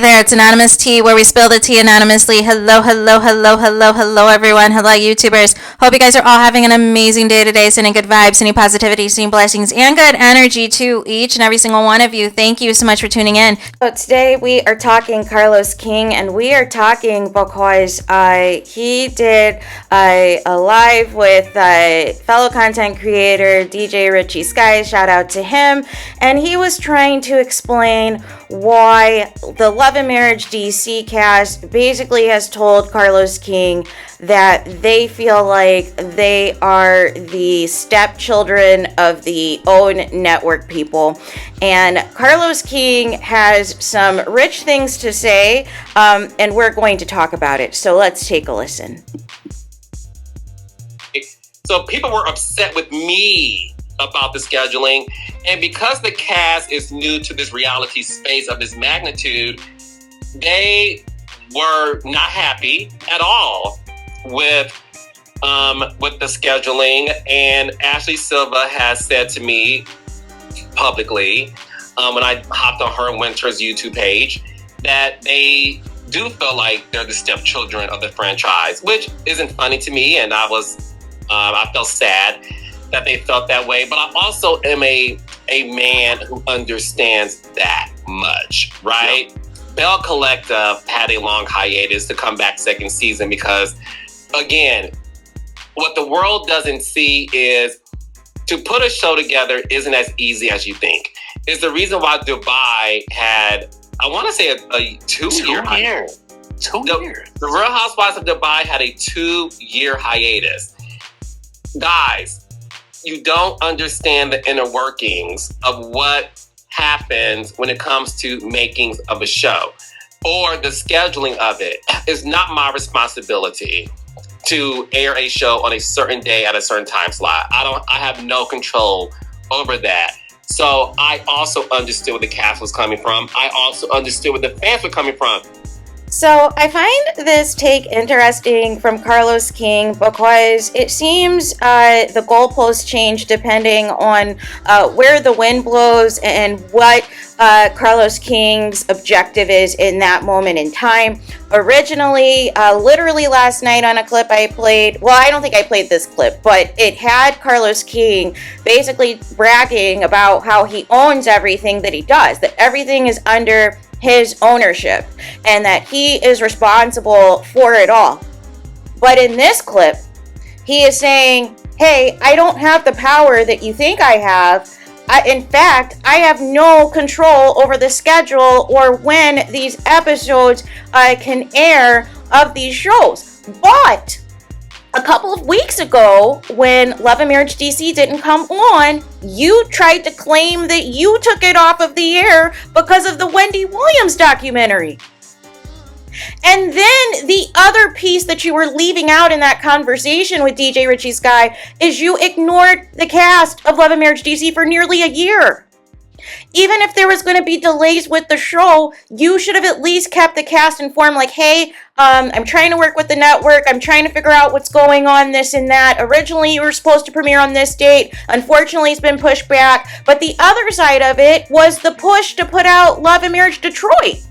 there, it's Anonymous Tea, where we spill the tea anonymously. Hello, hello, hello, hello, hello, everyone. Hello, YouTubers. Hope you guys are all having an amazing day today, sending good vibes, sending positivity, sending blessings, and good energy to each and every single one of you. Thank you so much for tuning in. So today we are talking Carlos King, and we are talking because he did a live with fellow content creator DJ Richie Sky. Shout out to him. And he was trying to explain why the Love and Marriage DC cast basically has told Carlos King that they feel like they are the stepchildren of the OWN network people. And Carlos King has some rich things to say, and we're going to talk about it. So let's take a listen. So people were upset with me about the scheduling, and because the cast is new to this reality space of this magnitude, they were not happy at all with the scheduling. And Ashley Silva has said to me publicly, when I hopped on her and Winter's YouTube page, that they do feel like they're the stepchildren of the franchise, which isn't funny to me, and I felt sad that they felt that way. But I also am a man who understands that much, right? Yep. Bell Collective had a long hiatus to come back second season because, again, what the world doesn't see is to put a show together isn't as easy as you think. It's the reason why Dubai had, I want to say, a two-year hiatus. 2 years. The Real Housewives of Dubai had a 2-year hiatus. Guys, you don't understand the inner workings of what happens when it comes to makings of a show or the scheduling of it. It's not my responsibility to air a show on a certain day at a certain time slot. I have no control over that. So I also understood where the cast was coming from. I also understood where the fans were coming from. So I find this take interesting from Carlos King because it seems the goalposts change depending on where the wind blows and what Carlos King's objective is in that moment in time. Originally, literally last night on a clip I played, well, I don't think I played this clip, but it had Carlos King basically bragging about how he owns everything that he does, that everything is under his ownership and that he is responsible for it all. But in this clip, he is saying, hey, I don't have the power that you think I have. In fact, I have no control over the schedule or when these episodes can air of these shows. But a couple of weeks ago, when Love and Marriage DC didn't come on, you tried to claim that you took it off of the air because of the Wendy Williams documentary. And then the other piece that you were leaving out in that conversation with DJ Richie Sky is you ignored the cast of Love and Marriage DC for nearly a year. Even if there was going to be delays with the show, you should have at least kept the cast informed, like, hey, I'm trying to work with the network. I'm trying to figure out what's going on, this and that. Originally, you were supposed to premiere on this date. Unfortunately, it's been pushed back. But the other side of it was the push to put out Love and Marriage Detroit,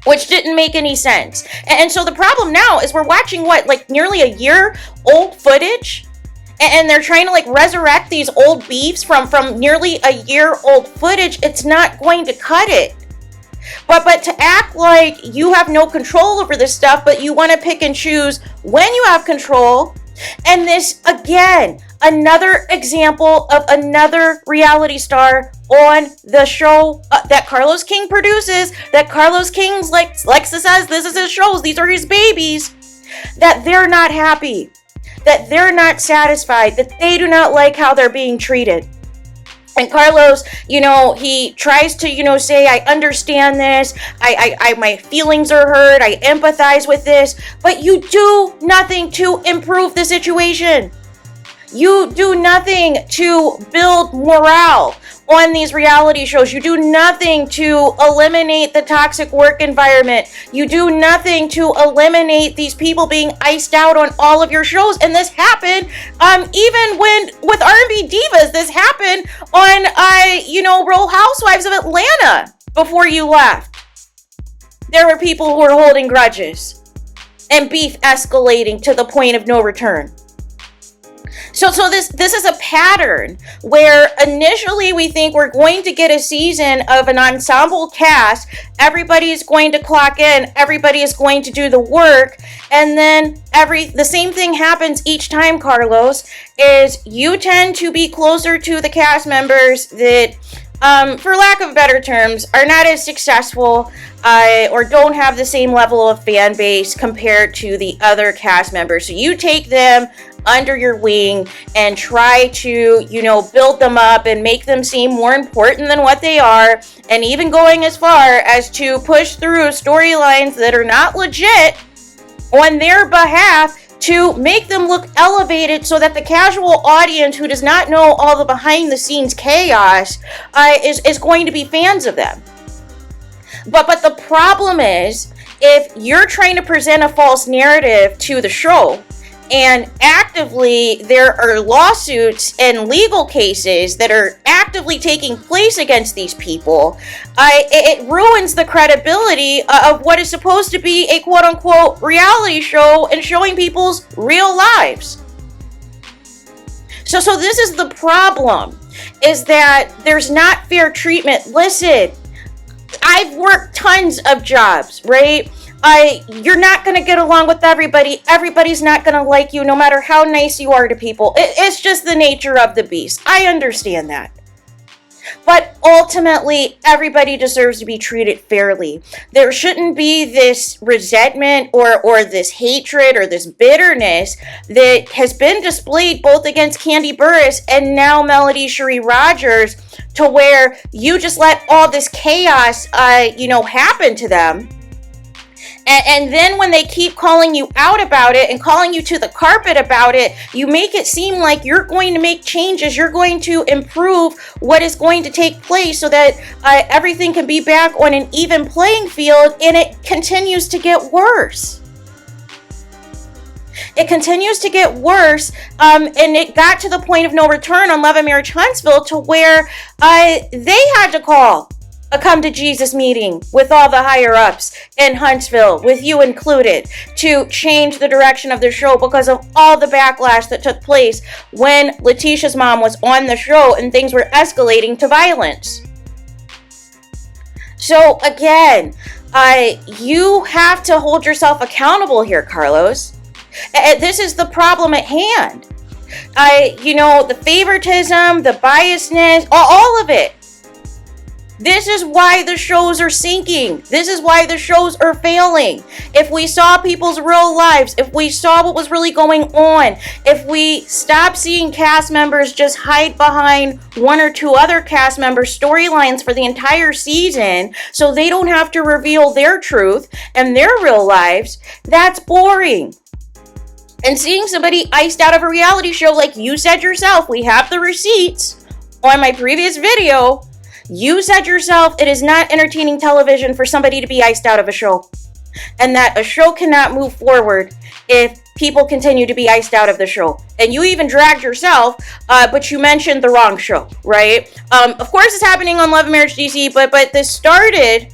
which didn't make any sense. And so the problem now is we're watching, nearly a year old footage? And they're trying to resurrect these old beefs from nearly a year old footage. It's not going to cut it. But to act like you have no control over this stuff, but you want to pick and choose when you have control. And this, again, another example of another reality star on the show that Carlos King produces, that Carlos King's, like Lexa says, this is his shows, these are his babies, that they're not happy, that they're not satisfied, that they do not like how they're being treated. And Carlos, he tries to, say, I understand this, I my feelings are hurt, I empathize with this, but you do nothing to improve the situation. You do nothing to build morale on these reality shows. You do nothing to eliminate the toxic work environment. You do nothing to eliminate these people being iced out on all of your shows. And this happened even with R&B Divas. This happened on Real Housewives of Atlanta before you left. there were people who were holding grudges and beef escalating to the point of no return. So this is a pattern where initially we think we're going to get a season of an ensemble cast. Everybody is going to clock in. Everybody is going to do the work. And then the same thing happens each time, Carlos, is you tend to be closer to the cast members that, for lack of better terms, are not as successful or don't have the same level of fan base compared to the other cast members. So you take them under your wing and try to, build them up and make them seem more important than what they are, and even going as far as to push through storylines that are not legit on their behalf to make them look elevated so that the casual audience who does not know all the behind the scenes chaos is going to be fans of them. But the problem is, if you're trying to present a false narrative to the show, and actively there are lawsuits and legal cases that are actively taking place against these people, it ruins the credibility of what is supposed to be a quote-unquote reality show and showing people's real lives. So this is the problem, is that there's not fair treatment. Listen, I've worked tons of jobs, right? You're not going to get along with everybody. Everybody's not going to like you, no matter how nice you are to people. It's just the nature of the beast. I understand that. But ultimately, everybody deserves to be treated fairly. There shouldn't be this resentment or this hatred or this bitterness that has been displayed both against Kandi Burruss and now Melody Cherie Rogers, to where you just let all this chaos, happen to them. And then when they keep calling you out about it and calling you to the carpet about it, you make it seem like you're going to make changes. You're going to improve what is going to take place so that everything can be back on an even playing field, and it continues to get worse. It continues to get worse, and it got to the point of no return on Love and Marriage Huntsville, to where they had to call a come to Jesus meeting with all the higher ups in Huntsville, with you included, to change the direction of the show because of all the backlash that took place when Letitia's mom was on the show and things were escalating to violence. So again, you have to hold yourself accountable here, Carlos. This is the problem at hand. The favoritism, the biasness, all of it. This is why the shows are sinking. This is why the shows are failing. If we saw people's real lives, if we saw what was really going on, if we stopped seeing cast members just hide behind one or two other cast members' storylines for the entire season so they don't have to reveal their truth and their real lives, that's boring. And seeing somebody iced out of a reality show, like you said yourself, we have the receipts on my previous video. You said yourself, it is not entertaining television for somebody to be iced out of a show. And that a show cannot move forward if people continue to be iced out of the show. And you even dragged yourself, but you mentioned the wrong show, right? Of course it's happening on Love and Marriage DC, but this started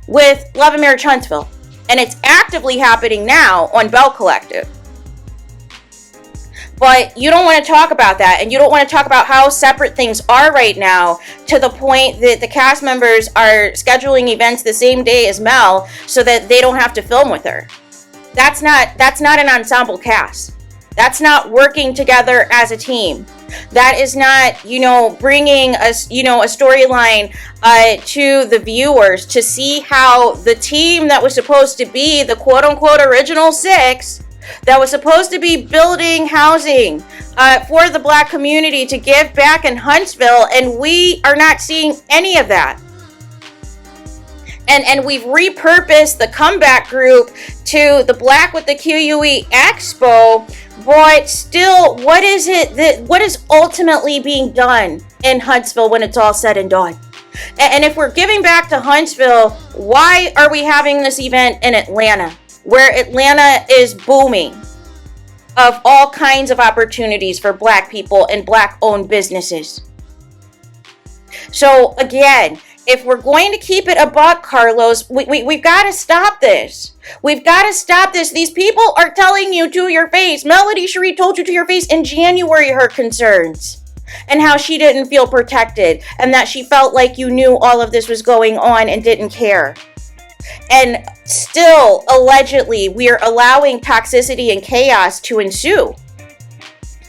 with Love and Marriage Huntsville. And it's actively happening now on Bell Collective. But you don't want to talk about that, and you don't want to talk about how separate things are right now, to the point that the cast members are scheduling events the same day as Mel so that they don't have to film with her. That's not an ensemble cast. That's not working together as a team. That is not, bringing a storyline to the viewers to see how the team that was supposed to be the quote-unquote original six, that was supposed to be building housing for the Black community to give back in Huntsville, and we are not seeing any of that. And we've repurposed the comeback group to the Black with the QUE Expo, but still, what is ultimately being done in Huntsville when it's all said and done? And if we're giving back to Huntsville, why are we having this event in Atlanta, where Atlanta is booming of all kinds of opportunities for Black people and Black-owned businesses? So again, if we're going to keep it a buck, Carlos, we've got to stop this. We've got to stop this. These people are telling you to your face. Melody Cherie told you to your face in January her concerns and how she didn't feel protected and that she felt like you knew all of this was going on and didn't care. And still, allegedly, we are allowing toxicity and chaos to ensue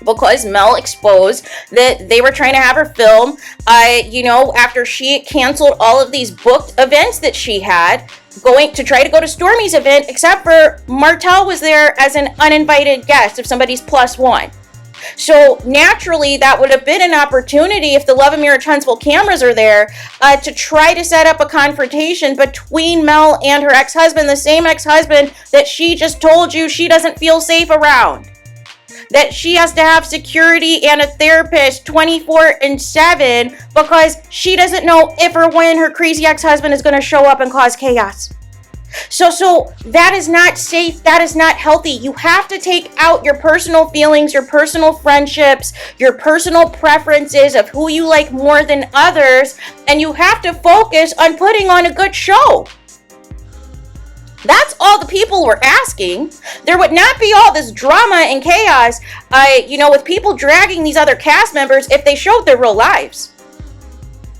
because Mel exposed that they were trying to have her film, after she canceled all of these booked events that she had, going to try to go to Stormy's event, except for Martell was there as an uninvited guest of somebody's +1. So naturally, that would have been an opportunity if the Love and Mirror Huntsville cameras are there to try to set up a confrontation between Mel and her ex-husband, the same ex-husband that she just told you she doesn't feel safe around. That she has to have security and a therapist 24/7 because she doesn't know if or when her crazy ex-husband is going to show up and cause chaos. So that is not safe. That is not healthy. You have to take out your personal feelings, your personal friendships, your personal preferences of who you like more than others, and you have to focus on putting on a good show. That's all the people were asking. There would not be all this drama and chaos, with people dragging these other cast members if they showed their real lives.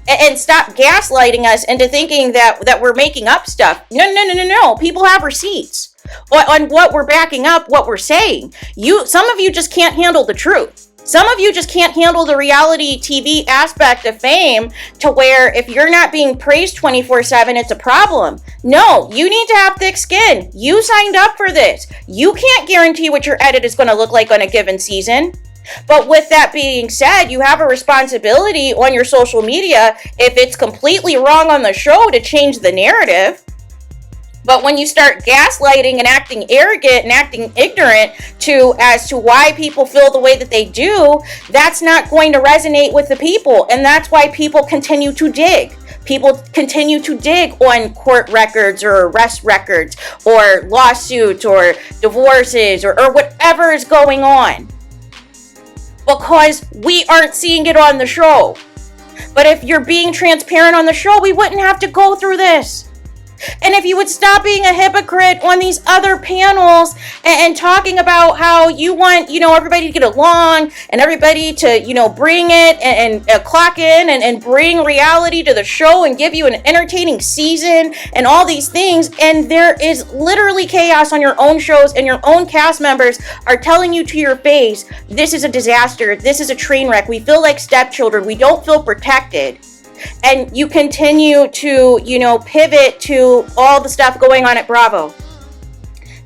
And stop gaslighting us into thinking that we're making up stuff. No. People have receipts on what we're backing up, what we're saying. Some of you just can't handle the truth. Some of you just can't handle the reality TV aspect of fame to where if you're not being praised 24/7, it's a problem. No, you need to have thick skin. You signed up for this. You can't guarantee what your edit is going to look like on a given season. But with that being said, you have a responsibility on your social media if it's completely wrong on the show to change the narrative. But when you start gaslighting and acting arrogant and acting ignorant as to why people feel the way that they do, that's not going to resonate with the people. And that's why people continue to dig. People continue to dig on court records or arrest records or lawsuits or divorces or whatever is going on. Because we aren't seeing it on the show. But if you're being transparent on the show, we wouldn't have to go through this. And if you would stop being a hypocrite on these other panels and talking about how you want, everybody to get along and everybody to, bring it and clock in and bring reality to the show and give you an entertaining season and all these things. And there is literally chaos on your own shows and your own cast members are telling you to your face, this is a disaster. This is a train wreck. We feel like stepchildren. We don't feel protected. And you continue to, pivot to all the stuff going on at Bravo.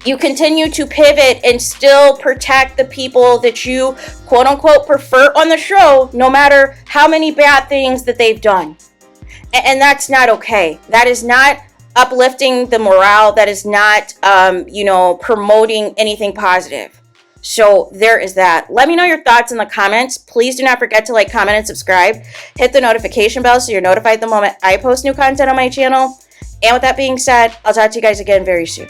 You continue to pivot and still protect the people that you, quote unquote, prefer on the show, no matter how many bad things that they've done. And that's not okay. That is not uplifting the morale. That is not, promoting anything positive. So there is that. Let me know your thoughts in the comments. Please do not forget to like, comment, and subscribe. Hit the notification bell so you're notified the moment I post new content on my channel. And with that being said, I'll talk to you guys again very soon.